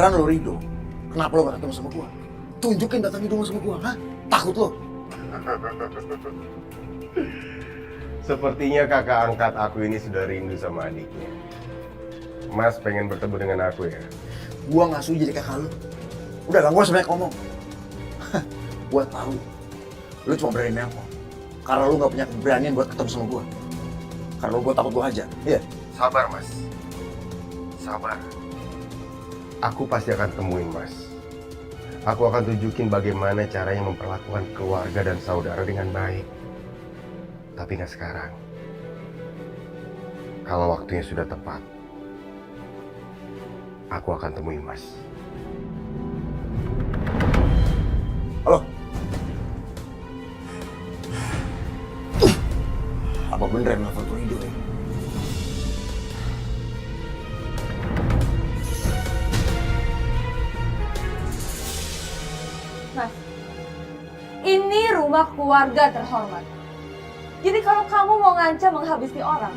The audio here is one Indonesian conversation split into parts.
beneran lo Rido, kenapa lo gak ketemu sama gua? Tunjukin datang hidung lo sama gua, hah? Takut lo? Sepertinya kakak angkat aku ini sudah rindu sama adiknya. Mas pengen bertemu dengan aku ya? Gua gak suji jadi kakak lo. Udah lah, gua sebanyak ngomong. Gua tahu, lo cuma berani nelpon. Karena lo gak punya keberanian buat ketemu sama gua. Karena gua takut gua hajar, iya? Sabar Mas, sabar. Aku pasti akan temuin Mas. Aku akan tunjukin bagaimana caranya memperlakukan keluarga dan saudara dengan baik. Tapi nggak sekarang. Kalau waktunya sudah tepat, aku akan temuin Mas. Halo? Apa bener yang nelfon tuh Rido ya? Mas, ini rumah keluarga terhormat. Jadi kalau kamu mau ngancam menghabisi orang,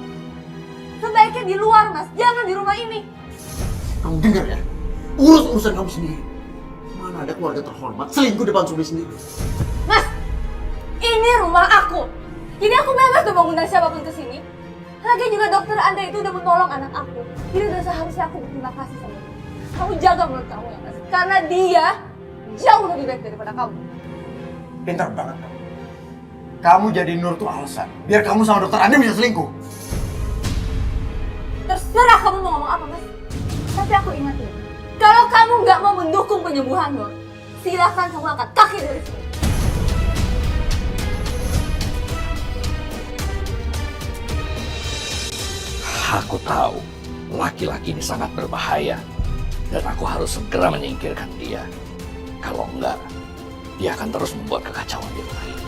sebaiknya di luar, Mas. Jangan di rumah ini. Kamu dengar ya? Urus urusan kamu sendiri. Mana ada keluarga terhormat selingkuh depan suami sendiri? Mas, ini rumah aku. Jadi aku bebas tuh mau ngundang siapapun ke sini. Lagi juga dokter Anda itu udah menolong anak aku. Jadi udah seharusnya aku berterima kasih sama dia. Kamu jaga mulut kamu ya, Mas. Karena dia jauh lebih baik daripada kamu. Pintar banget kamu. Kamu jadi Nur tuh alasan biar kamu sama dokter Andi bisa selingkuh. Terserah kamu mau ngomong apa, Mas. Tapi aku ingatin, kalau kamu nggak mau mendukung penyembuhan Nur, silakan kamu angkat kaki dari sini. Aku tahu laki-laki ini sangat berbahaya dan aku harus segera menyingkirkan dia. Kalau enggak, dia akan terus membuat kekacauan di rumah ini.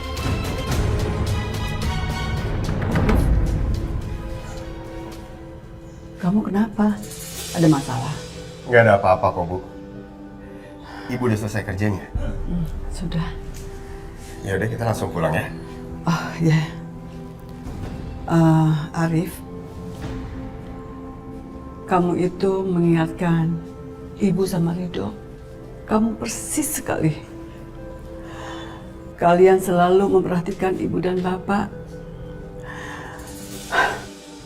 Kamu kenapa? Ada masalah? Nggak ada apa-apa kok Bu. Ibu udah selesai kerjanya. Sudah. Ya udah kita langsung pulang ya. Oh ya. Arif, kamu itu mengingatkan Ibu sama Rido. Kamu persis sekali. Kalian selalu memperhatikan Ibu dan Bapak.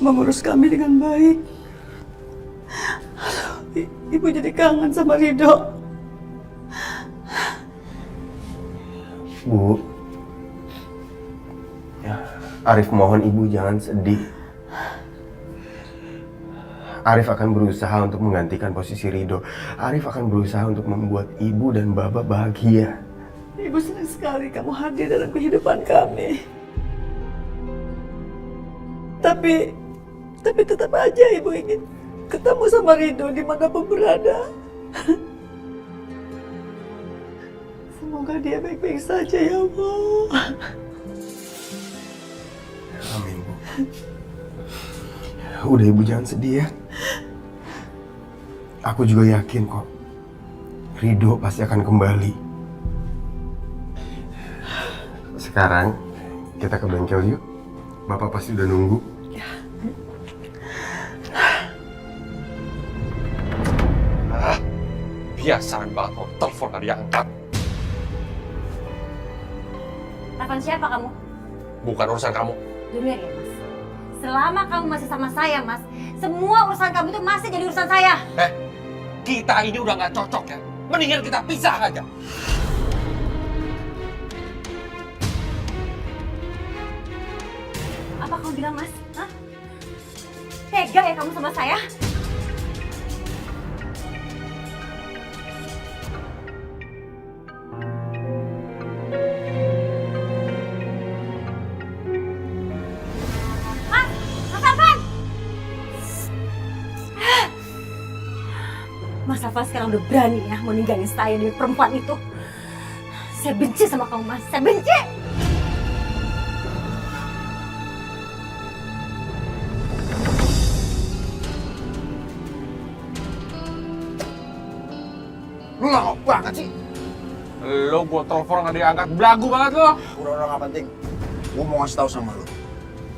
Mengurus kami dengan baik. Ibu jadi kangen sama Rido. Bu, ya, Arif mohon Ibu jangan sedih. Arif akan berusaha untuk menggantikan posisi Rido. Arif akan berusaha untuk membuat Ibu dan Bapak bahagia. Ibu senang sekali kamu hadir dalam kehidupan kami. Tapi tetap aja Ibu ingin ketemu sama Rido dimanapun berada. Semoga dia baik-baik saja ya Allah. Amin Bu. Udah Ibu jangan sedih ya. Aku juga yakin kok Rido pasti akan kembali. Sekarang kita ke bengkel yuk. Bapak pasti udah nunggu. Biasaan banget kok telepon gak diangkat. Telepon siapa kamu? Bukan urusan kamu. Dengar ya, Mas. Selama kamu masih sama saya, Mas, semua urusan kamu itu masih jadi urusan saya. Kita ini udah gak cocok ya. Mendingan kita pisah aja. Apa kamu bilang, Mas? Hah? Tega ya kamu sama saya? Mas Afan sekarang udah berani ya mau ninggalin saya demi perempuan itu. Saya benci sama kamu, Mas. Saya benci! Lu lama banget sih. Lo gua telepon gak diangkat, belagu banget lo. Udah gak penting. Gua mau ngasih tahu sama lu.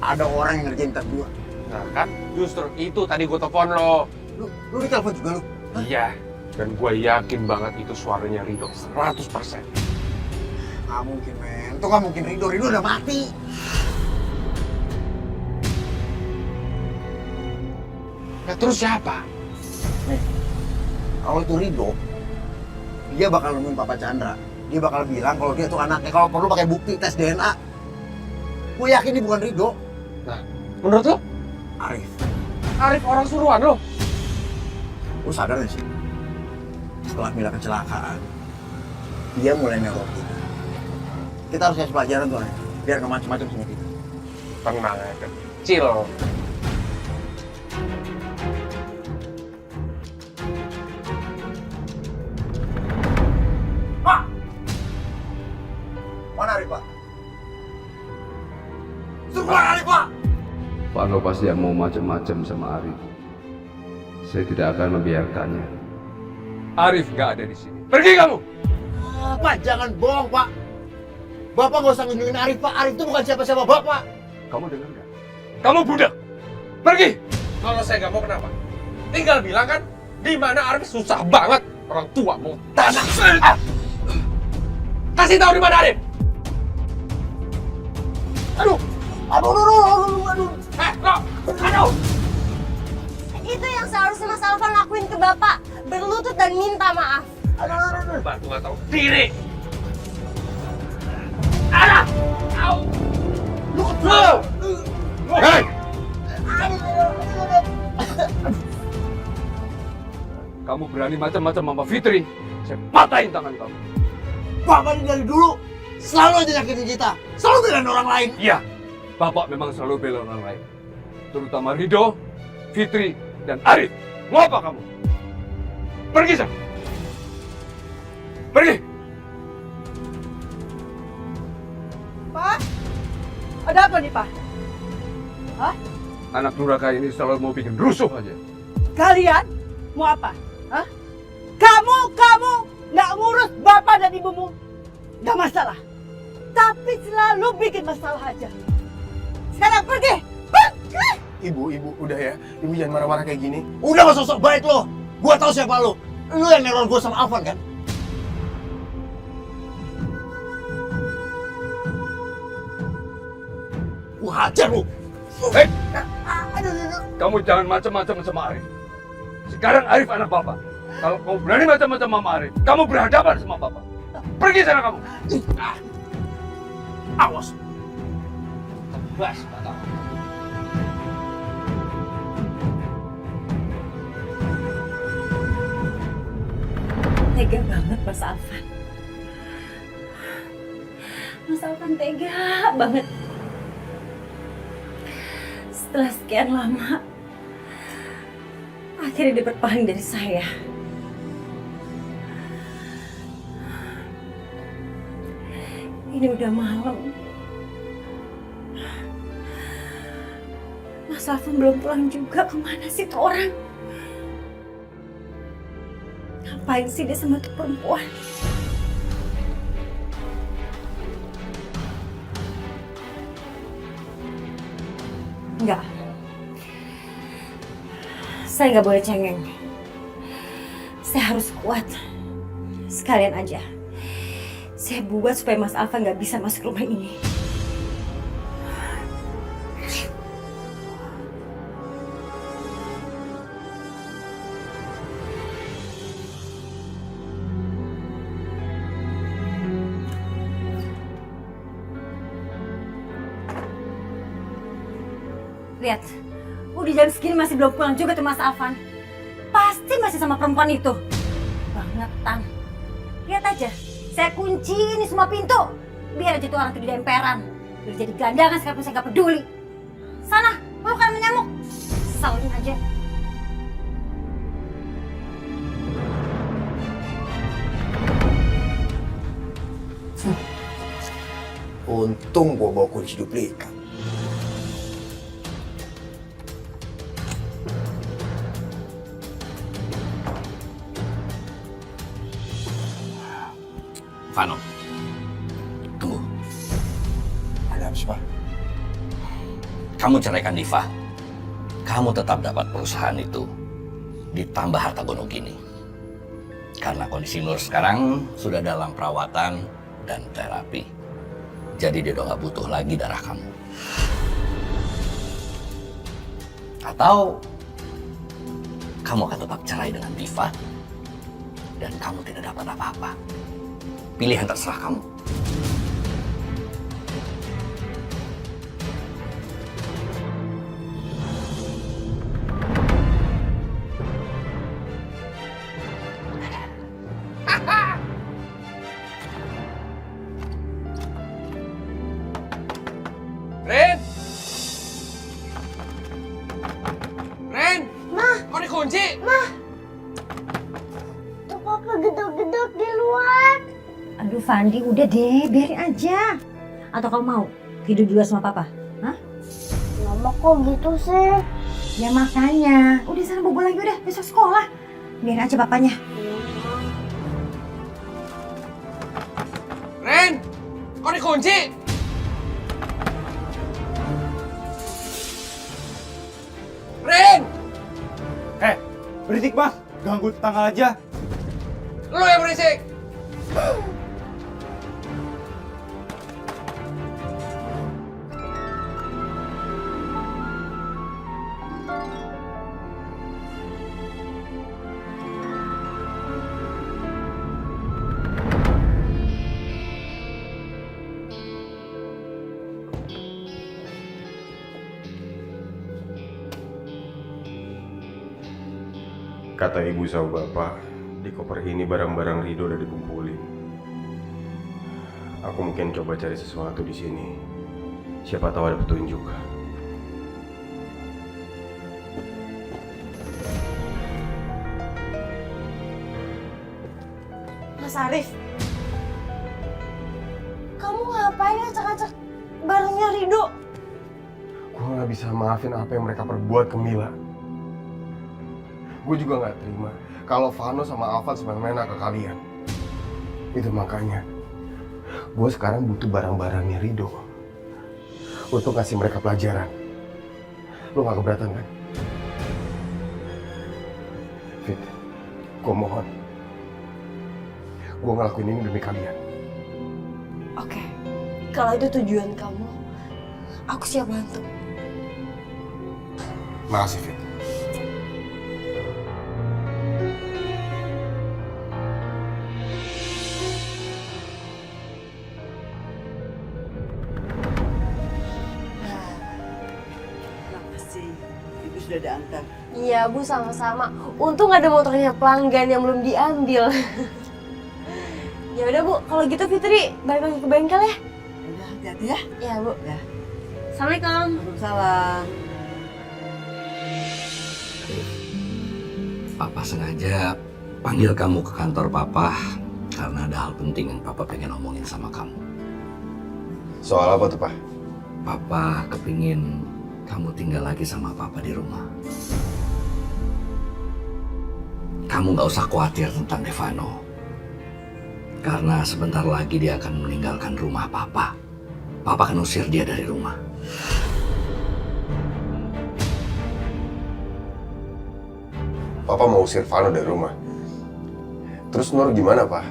Ada orang yang ngerjain tab gua. Nah kan, justru itu tadi gua telepon lo. Lu ditelepon juga lu? Iya, Dan gue yakin banget itu suaranya Rido 100%. Nggak mungkin, men. Itu nggak mungkin Rido. Rido udah mati. Nah terus siapa? Nih, kalau itu Rido, dia bakal nemuin Papa Chandra. Dia bakal bilang kalau dia tuh anaknya. Kalau perlu pakai bukti tes DNA. Gue yakin ini bukan Rido. Nah, menurut lo? Arif, Arif orang suruhan lo? lu sadar gak sih? Setelah Mila kecelakaan, dia mulai neror kita. Kita harus kasih pelajaran tuh, Arif. Biar nggak macem-macem sama kita. Tenang aja, kecil. Pak! Mana Arif, Pak? Suruh keluar Arif, Pak! Vano pasti yang mau macam-macam sama Arif. Saya tidak akan membiarkannya. Arif nggak ada di sini. Pergi kamu! Pak, jangan bohong, Pak. Bapak nggak usah ngunjungin Arif, Pak. Arif itu bukan siapa-siapa Bapak. Kamu dengar nggak? Kamu budak! Pergi! Kalau saya nggak mau kenapa? Tinggal bilang kan, di mana Arif susah banget. Orang tua mau tanah. Kasih tahu di mana Arif! Aduh! Aduh! Aduh! Itu yang seharusnya Mas Alvan lakuin ke Bapak. Berlutut dan minta maaf. Bantu nggak tahu diri. Aduh! Au! Lu! Hei! Kamu berani macam-macam sama Fitri, saya patahin tangan kamu. Bapak ini dari dulu selalu aja nyakitin kita. Selalu belain orang lain. Iya, Bapak memang selalu bela orang lain. Terutama Rido, Fitri, dan Arif. Mau apa kamu? Pergi sana. Pergi. Pak, ada apa nih, Pak? Anak durhaka ini selalu mau bikin rusuh aja. Kalian mau apa? Hah? Kamu nggak ngurus bapak dan ibumu, nggak masalah. Tapi selalu bikin masalah aja. Sekarang pergi. Ibu, udah ya. Ibu jangan marah-marah kayak gini. Udah gak sosok baik lo. Gua tahu siapa lo. Lu yang neror gua sama Alvan kan? Gua hajar lu. Hei! Kamu jangan macam-macam sama Arif. Sekarang Arif anak Bapak. Kalau kamu berani macam-macam sama Arif, kamu berhadapan sama Bapak. Pergi sana kamu. Awas. Bas, Bapak. Tega banget Mas Alvan. Mas Alvan tega banget. Setelah sekian lama, akhirnya dia berpaling dari saya. Ini udah malam. Mas Alvan belum pulang juga. Kemana sih tuh orang? Ngapain sih dia sama tuh perempuan? Enggak. Saya nggak boleh cengeng. Saya harus kuat. Sekalian aja. Saya buat supaya Mas Alvan nggak bisa masuk rumah ini. Lihat, udah jam segini masih belum pulang juga tuh Mas Alvan. Pasti masih sama perempuan itu. Bangetan. Lihat aja, saya kunci ini semua pintu. Biar aja tuh orang tuh di emperan. Udah jadi gelandangan sekarang saya gak peduli. Sana, pelukan menyamuk. Salin aja. Untung gua bawa kunci duplikat. Vano, tunggu. Ada apa sih, Pak? Kamu ceraikan Diva. Kamu tetap dapat perusahaan itu. Ditambah harta gunung gini. Karena kondisi Nur sekarang sudah dalam perawatan dan terapi. Jadi dia udah gak butuh lagi darah kamu. Atau kamu akan tetap cerai dengan Diva dan kamu tidak dapat apa-apa. Pilihan terserah kamu. Ren! Ren! Mah! Kok dikunci? Tuh papa gedor-gedor di luar. Aduh Fandi, udah deh, biarin aja. Atau kamu mau tidur juga sama papa? Hah? Mama kok gitu sih? Ya makanya, udah sana bobo lagi udah, besok sekolah. Biarin aja papanya. Ren! Kok dikunci? Ren! Berisik mas, ganggu tetangga aja. Lu yang berisik! Kata ibu sama bapak, di koper ini barang-barang Rido udah dikumpulin. Aku mungkin coba cari sesuatu di sini. Siapa tahu ada petunjuk. Mas Arif, kamu ngapain acak-acak barangnya Rido? Gue gak bisa maafin apa yang mereka perbuat ke Mila. Gue juga gak terima kalau Vano sama Alvan semena-mena ke kalian. Itu makanya gue sekarang butuh barang-barangnya Rido untuk ngasih mereka pelajaran. Lo gak keberatan kan? Fit, gue mohon. Gue ngelakuin ini demi kalian. Oke, kalau itu tujuan kamu, aku siap bantu. Makasih, Fit. Sudah diantar. Iya Bu, sama-sama. Untung ada motornya pelanggan yang belum diambil. Ya udah Bu, kalau gitu Fitri balik lagi ke bengkel ya. Udah hati-hati ya. Iya Bu. Ya. Assalamualaikum. Waalaikumsalam. Papa sengaja panggil kamu ke kantor Papa karena ada hal penting yang Papa pengen ngomongin sama kamu. Soal apa tuh, Pak? Papa kepingin kamu tinggal lagi sama Papa di rumah. Kamu gak usah khawatir tentang Devano. Karena sebentar lagi dia akan meninggalkan rumah Papa. Papa akan usir dia dari rumah. Papa mau usir Vano dari rumah. Terus Nur gimana, Pak?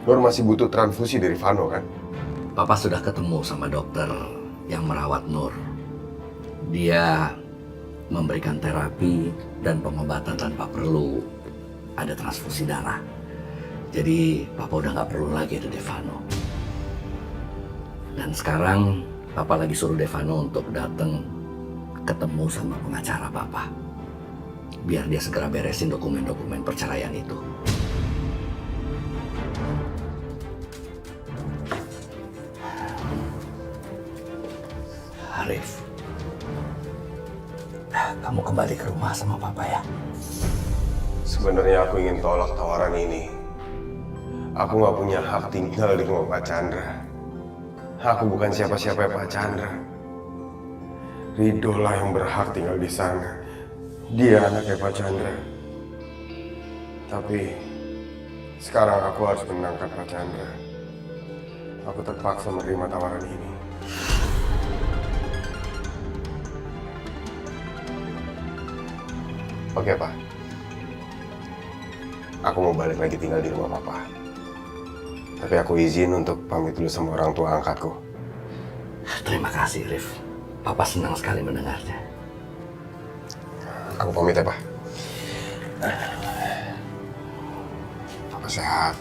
Nur masih butuh transfusi dari Vano, kan? Papa sudah ketemu sama dokter yang merawat Nur. Dia memberikan terapi dan pengobatan tanpa perlu ada transfusi darah. Jadi Papa udah gak perlu lagi ada Devano. Dan sekarang Papa lagi suruh Devano untuk datang ketemu sama pengacara Papa. Biar dia segera beresin dokumen-dokumen perceraian itu. Arif, kamu kembali ke rumah sama Papa ya. Sebenarnya aku ingin tolak tawaran ini. Aku nggak punya hak tinggal di rumah Pak Chandra. Aku bukan siapa-siapa Pak Chandra. Rido lah yang berhak tinggal di sana. Dia anaknya Pak Chandra. Tapi sekarang aku harus menangkap Pak Chandra. Aku terpaksa menerima tawaran ini. Oke, Pak. aku mau balik lagi tinggal di rumah papa. Tapi aku izin untuk pamit dulu sama orang tua angkatku. Terima kasih, Rif. Papa senang sekali mendengarnya. Aku pamit ya, Pak. Papa sehat.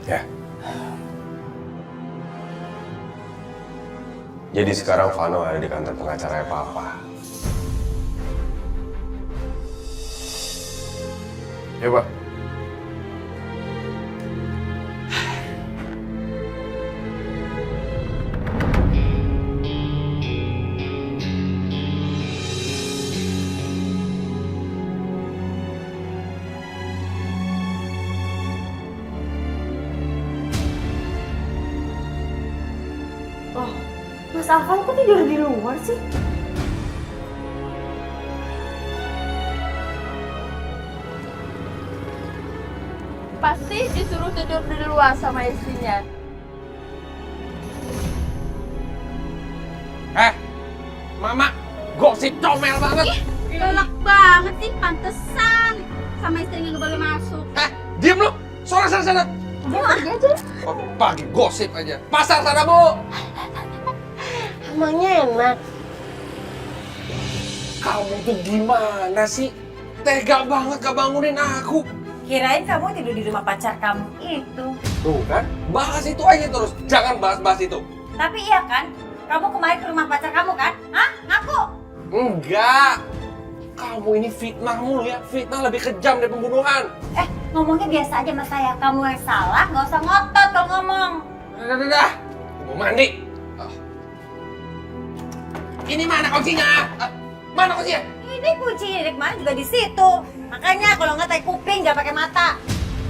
Ya. Jadi sekarang Vano ada di kantor pengacaranya Papa. Ya, Pak. Oh, Mas Alvan kok tidur di luar sih? Pasti disuruh tidur di luar sama istrinya. Mama, gosip comel banget. Galak banget sih, pantesan. Sama istrinya nggak boleh masuk. Diam lu, sana sana. Dia pergi aja. Pagi gosip aja. Pasar sana, Bu. Emangnya enak. Kamu tuh gimana sih? Tega banget gak bangunin aku. Kirain kamu tidur di rumah pacar kamu itu. Tuh kan, bahas itu aja terus. Jangan bahas-bahas itu. Tapi iya kan, kamu kemarin ke rumah pacar kamu kan? Hah? Ngaku? Enggak. Kamu ini fitnah mulu ya. Fitnah lebih kejam dari pembunuhan. Ngomongnya biasa aja mas saya. Kamu yang salah, nggak usah ngotot kalau ngomong. Dah. Mau mandi. Ini mana kuncinya? Mana kuncinya? Ini kuncinya dari kemarin juga di situ. Makanya kalau nggak tai kuping, nggak pakai mata.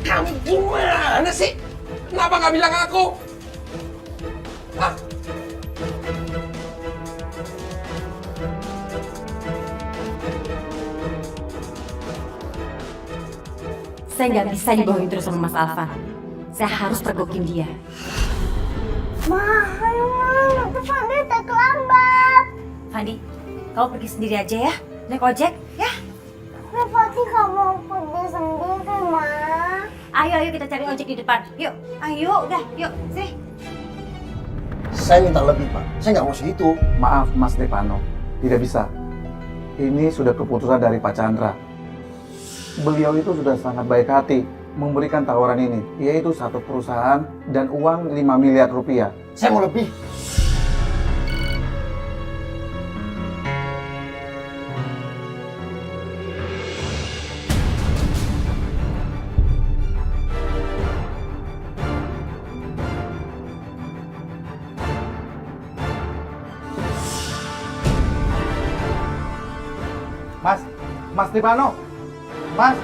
Kamu gimana sih? Kenapa nggak bilang aku? Hah? Saya nggak bisa dibohongin terus sama Mas Alvan. Saya harus pergokin dia. Nanti Fandi terlambat. Fandi, kamu pergi sendiri aja ya. Naik ojek, ya. Fandi gak mau pergi sendiri, Ma. Ayo kita cari ojek di depan. Yuk, ayo, udah, yuk, sini. Saya minta lebih, Pak. Saya nggak mau segitu. Maaf, Mas Stefano. Tidak bisa. Ini sudah keputusan dari Pak Chandra. Beliau itu sudah sangat baik hati memberikan tawaran ini, yaitu satu perusahaan dan uang 5 miliar rupiah. Saya mau lebih. Mas Stefano, Mas.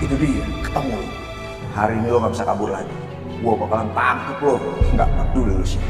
Itu dia, ketemu lo. Hari ini lo nggak bisa kabur lagi. Gua bakalan tangkap lo. Nggak peduli lo sih.